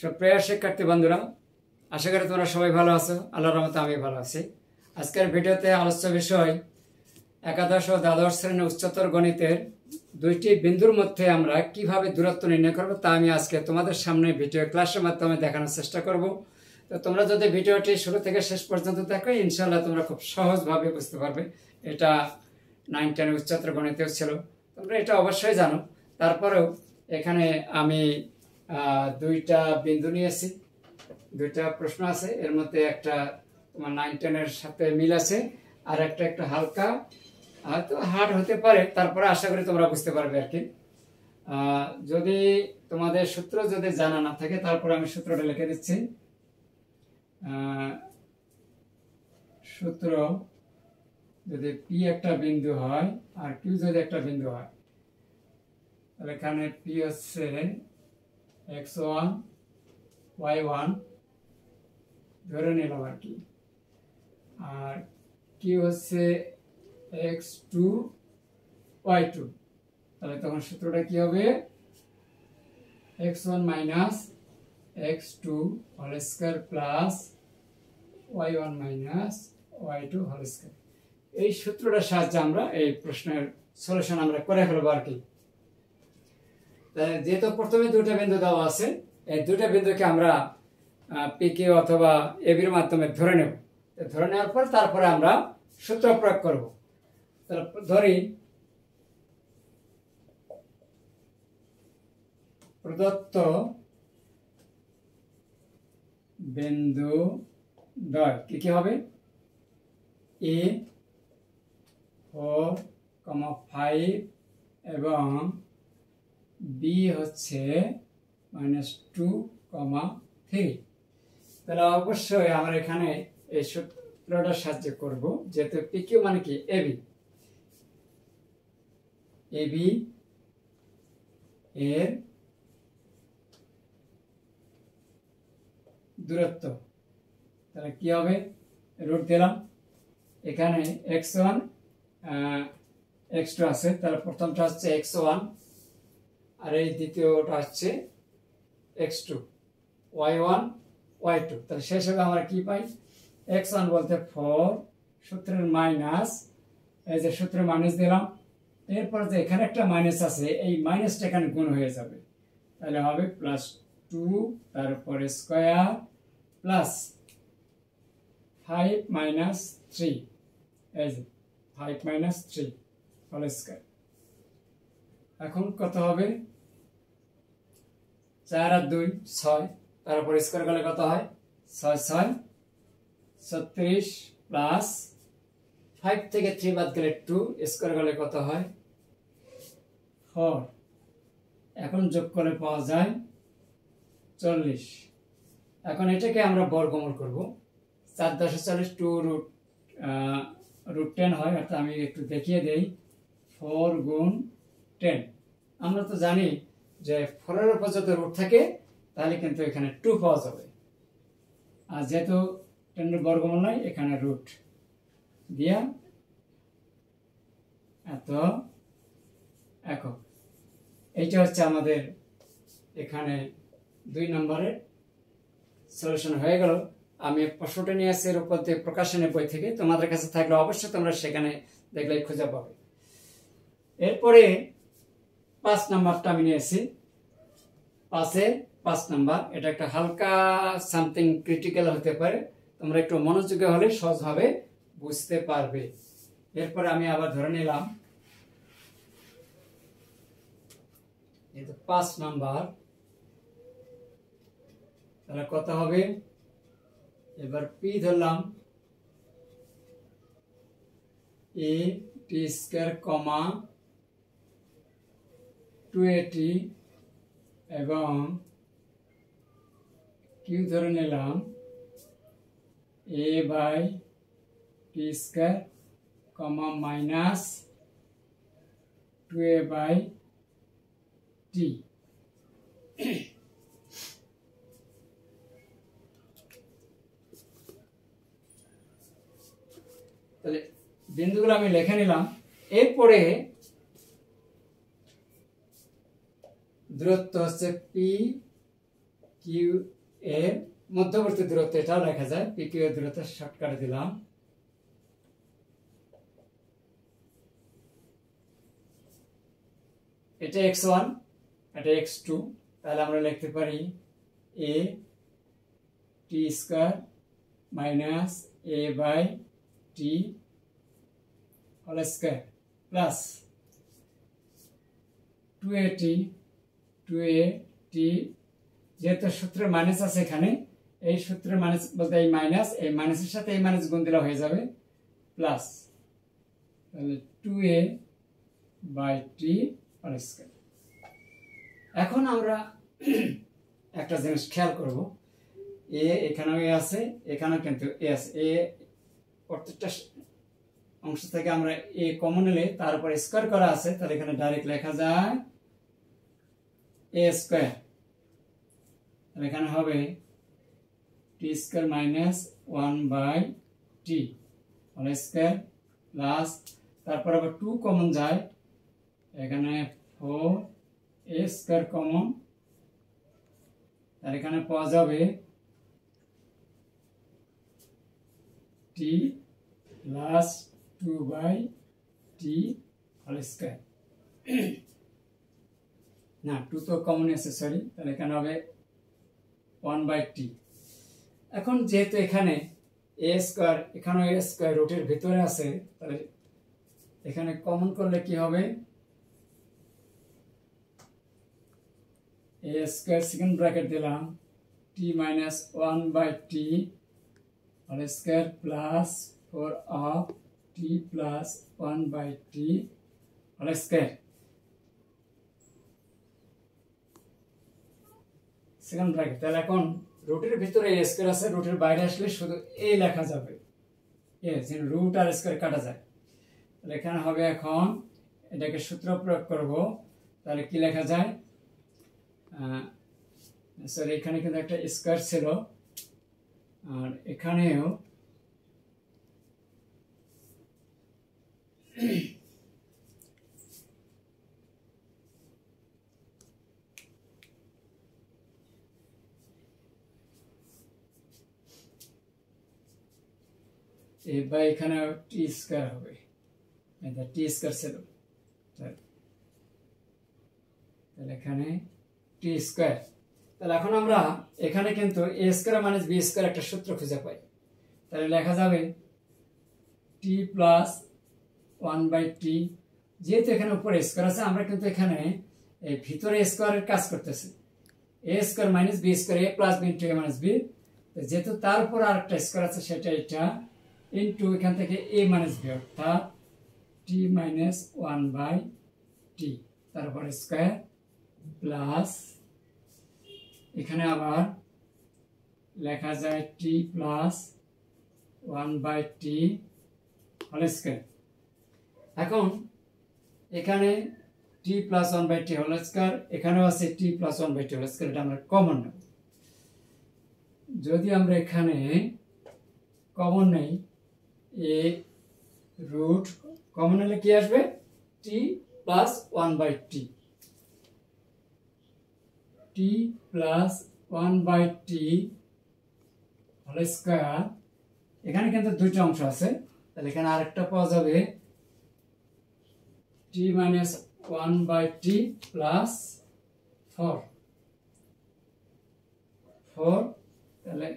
সুপ্রিয় শিক্ষার্থী বন্ধুরা, আশা করি তোমরা সবাই ভালো আছো। আল্লাহর রহমতে আমি ভালো আছি। আজকের ভিডিওতে আলোচ্য বিষয় একাদশ ও দ্বাদশ শ্রেণীর উচ্চতর গণিতের দুইটি বিন্দুর মধ্যে আমরা কিভাবে দূরত্ব নির্ণয় করব তা আমি আজকে তোমাদের সামনে ভিডিও ক্লাসের মাধ্যমে দেখানোর চেষ্টা করব। তো তোমরা যদি ভিডিওটি শুরু থেকে শেষ পর্যন্ত দেখো, ইনশাআল্লাহ তোমরা খুব সহজভাবে বুঝতে পারবে। এটা 9, 10 উচ্চতর গণিতেও ছিল, তোমরা এটা অবশ্যই জানো। তারপরেও এখানে আমি দুইটা বিন্দু নিয়েছি, দুইটা প্রশ্ন আছে, এর মধ্যে একটা তোমার 9, 10 সাথে মিল আছে, আর একটা একটু হালকা হয়তো হার্ড হতে পারে। তারপরে আশা করি তোমরা বুঝতে পারবে আর কি। যদি তোমাদের সূত্র যদি জানা না থাকে, তারপরে আমি সূত্রটা লিখে দিচ্ছি। সূত্র যদি পি একটা বিন্দু হয় আর কিউ যদি একটা বিন্দু হয়, তাহলে এখানে পি হচ্ছে x1 y1 ধরে নিলাম আর কি, আর কিউ হচ্ছে x2 y2। তাহলে তখন সূত্রটা কি হবে? x1 minus x2 whole square plus y1 minus y2 whole square. এই সূত্রটার সাহায্যে আমরা এই প্রশ্নের সলিউশন আমরা করে ফেলবো আর কি। যেহেতু প্রথমে দুটো বিন্দু দেওয়া আছে, এই দুটো বিন্দুকে আমরা পিকে অথবা এবির মাধ্যমে ধরে নেব। ধরে নেওয়ার পর তারপরে আমরা সূত্র প্রয়োগ করব। ধরি প্রদত্ত বিন্দু দ্বয় কি হবে? a 4, 5 এবং b হচ্ছে -2, 3। তাহলে অবশ্যই আমরা এখানে এই সূত্রটার সাহায্য করব, যেহেতু PQ মানে কি AB এর দূরত্ব। তাহলে কি হবে? রুট দিলাম, এখানে x1 x2 আছে, তাহলে প্রথমটা হচ্ছে x1 আর এই দ্বিতীয়টা হচ্ছে x2, y1 y2। তাহলে শেষ হবে আমরা কি পাই? x1 বলতে 4, সূত্রের মাইনাস, এই যে সূত্রের মাইনাস দিলাম, এরপর যে এখানে একটা মাইনাস আছে, এই মাইনাসটা এখানে গুণ হয়ে যাবে, তাহলে হবে +2 তারপরে স্কয়ার প্লাস 5 - 3, এই যে 5 - 3 হোল স্কয়ার। এখন কত হবে? 4 আর 2 6, তারপর স্কয়ার করলে কত হয়? 6 6 36 প্লাস 5 থেকে 3 বাদ গেলে 2, স্কয়ার করলে কত হয়? 4। এখন যোগ করে পাওয়া যায় 40। এখন এটাকে আমরা বর্গমূল করব। 4 × 10 = 40, 2 √10 হয়, অর্থাৎ আমি একটু দেখিয়ে দেই। 4 × 10, আমরা তো জানি যে 4 এর উপর যদি রুট থাকে তাহলে কিন্তু এখানে 2 পাওয়া যাবে, আর যেহেতু 10 এর বর্গমূল নাই, এখানে রুট দিয়া এত একক। এইটা হচ্ছে আমাদের এখানে 2 নম্বরের সলিউশন হয়ে গেল। আমি প্রশ্নটা নিয়ে আসছি এর উপর দিয়ে প্রকাশনের বই থেকে, তোমাদের কাছে থাকলে অবশ্যই তোমরা সেখানে দেখলে খুঁজে পাবে। এরপরে 5 নাম্বারটা আমি নিয়েছি। 5 নাম্বার, এটা একটা হালকা সামথিং ক্রিটিক্যাল হতে পারে, তোমরা একটু মনোযোগী হলে সহজভাবে বুঝতে পারবে। এরপরে আমি আবার ধরে নিলাম, এই তো 5 নাম্বার, তাহলে কত হবে? এবার পি ধরলাম, a t² 2at এবং কিউ ধরে নিলাম a/t² মাইনাস 2a/t। তাহলে বিন্দুগুলো আমি লিখে নিলাম। এরপরে দূরত্ব হচ্ছে পি কিউ এর মধ্যবর্তী দূরত্ব এটাও লেখা যায়, পি কিউ এর দূরত্ব শর্টকাটে দিলাম। এটা x1, এটা x2, তাহলে আমরা লিখতে পারি a t square minus a by t whole square plus 2at 2at, যেহেতু সূত্রের মাইনাস আছে এখানে, এই সূত্রের মাইনাস বলতে এই মাইনাস, এই মাইনাসের সাথে এই মাইনাস গুণ দিলে হয়ে যাবে প্লাস, তাহলে 2a by t whole square. এখন আমরা একটা জিনিস খেয়াল করব, এ এখানেও এ আছে, এখানেও কিন্তু এ আছে, এ প্রত্যেকটা অংশ থেকে আমরা এ কমন নিলে তার উপর স্কয়ার করা আছে, তাহলে এখানে ডাইরেক্ট লেখা যায় এ স্কয়ার। তাহলে এখানে হবে T square minus 1 by T whole square plus, তারপর আবার 2 কমন যায়, এখানে 4 এ স্কয়ার কমন, আর এখানে পাওয়া যাবে T plus 2 by T whole square. না, 2 তো কমন আছে, সরি, তাহলে এখানে হবে 1 বাই টি। এখন যেহেতু এখানে এ স্কয়ার, এখানেও এ স্কয়ার রুটের ভিতরে আছে, তাহলে এখানে কমন করলে কি হবে, a স্কয়ার সেকেন্ড ব্র্যাকেট দিলাম t minus 1 by T whole square plus 4 of t plus 1 by T whole square second bracket. তাহলে এখন রুটের ভিতরে a স্কয়ার আছে, রুটের বাইরে আসলে শুধু a লেখা যাবে, রুট আর স্কয়ার কাটা যায়। তাহলে এখানে হবে, এখন এটাকে সূত্র প্রয়োগ করব, তাহলে কি লেখা যায়, সরি এখানে কিন্তু একটা স্কয়ার ছিল, আর এখানেও বা এখানে টি স্কয়ার হবে, এটা টি স্কয়ার ছিল, তাহলে এখানে টি স্কয়ার। তাহলে এখন আমরা এখানে কিন্তু এ স্কয়ার মাইনাস বি স্কয়ার একটা সূত্র খুঁজে পাই, তাহলে লেখা যাবে টি প্লাস 1 বাই টি, যেহেতু এখানে উপরে স্কয়ার আছে, আমরা কিন্তু এখানে এই ভিতরে স্কয়ারের কাজ করতেছি, এ স্কয়ার মাইনাস বি স্কয়ার, এ প্লাস বি ইন্টু এ মাইনাস বি, যেহেতু তার উপর আরেকটা স্কয়ার আছে, সেটা এটা ইন্টু এখান থেকে এ মাইনাস বি, অর্থাৎ টি মাইনাস 1 বাই টি, তারপর স্কয়ার প্লাস, এখানে আবার লেখা যায় T plus 1 by T whole square. এখন এখানে T plus 1 by T whole square, এখানেও আছে T plus 1 by T whole square, এটা আমরা কমন নেব। যদি আমরা এখানে কমন নেই, এ রুট কমন হলে কি আসবে, T plus 1 by T, T plus 1 by T whole square. এখানে কিন্তু দুইটা অংশ আছে, তাহলে এখানে আরেকটা পাওয়া যাবে টি মাইনাস 1 বাই টি প্লাস 4, তাহলে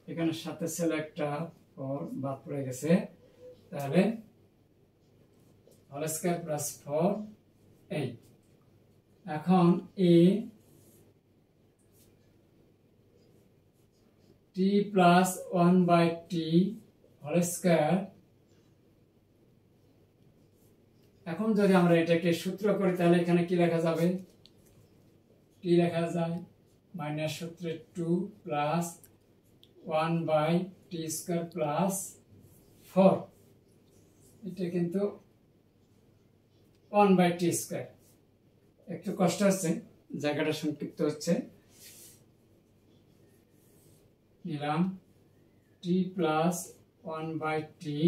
এখানে সাথে ছিল একটা 4 বাদ পড়ে গেছে, তাহলে হোল স্কয়ার প্লাস 4 8। এখন এ T plus 1 by T whole square, এখন যদি আমরা এটাকে সূত্র করি, তাহলে এখানে কি লেখা যাবে, টি লেখা যায় মাইনাস সূত্রে 2 plus 1 by t square plus 4, এটা কিন্তু 1 বাই টি স্কয়ার, একটু কষ্ট হচ্ছে, জায়গাটা সংক্ষিপ্ত হচ্ছে, নিলাম T plus 1 by T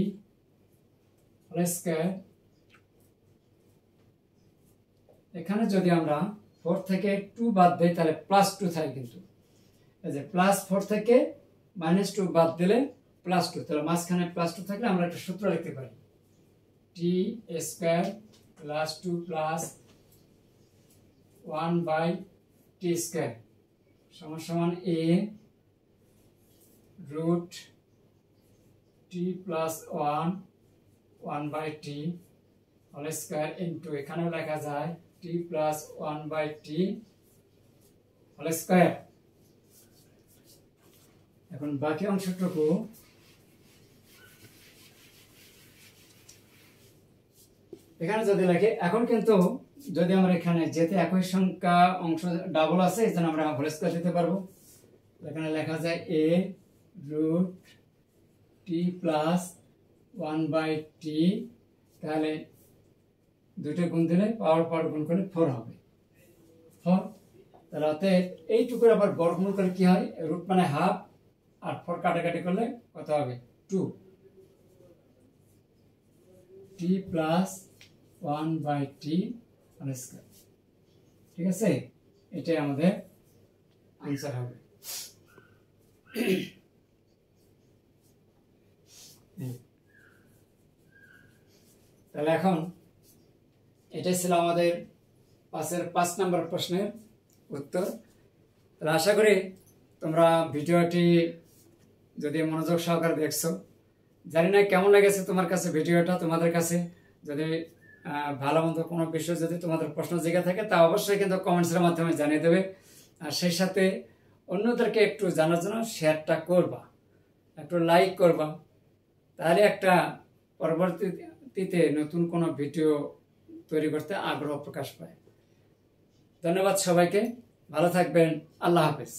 whole square. এখানে যদি আমরা 4 থেকে 2 বাদ দেয় তাহলে +2 থাকে, কিন্তু এই যে +4 থেকে -2 বাদ দিলে +2, তাহলে মাঝখানে +2 থাকলে আমরা একটা সূত্র লিখতে পারি, t² + 2 + 1/t² সমান সমান a √t + 1/t² ইনটু এখানেও লেখা যায় t + 1/t²। এখন বাকি অংশটুকু এখানে যদি লিখি, এখন কিন্তু যদি আমরা এখানে যেতে একই সংখ্যা অংশ ডাবল আছে এই জন্য আমরা হোল স্কয়ার দিতে পারবো। এখানে লেখা যায় a √t + 1/t, তাহলে দুটো গুণ দিলে পাওয়ার গুণ করলে 4 হবে, 4। তাহলে অতএব এইটুকুর আবার বর্গমূল করে কি হয়, রুট মানে হাফ আর 4 কাটাকাটি করলে কত হবে 2, t + 1/t²। ঠিক আছে, এটাই আমাদের আনসার হবে। তাহলে এখন এটাই ছিল আমাদের 5 নম্বর প্রশ্নের উত্তর। তাহলে আশা করি তোমরা ভিডিওটি যদি মনোযোগ সহকারে দেখছো, জানি না কেমন লেগেছে তোমার কাছে ভিডিওটা। তোমাদের কাছে যদি ভালো মন্দ কোনো বিষয় যদি তোমাদের প্রশ্ন জেগে থাকে তা অবশ্যই কিন্তু কমেন্টসের মাধ্যমে জানিয়ে দেবে, আর সেই সাথে অন্যদেরকে একটু জানার জন্য শেয়ারটা করবা, একটু লাইক করবা, তাহলে একটা পরবর্তীতে নতুন কোনো ভিডিও তৈরি করতে আগ্রহ প্রকাশ পায়। ধন্যবাদ সবাইকে, ভালো থাকবেন, আল্লাহ হাফেজ।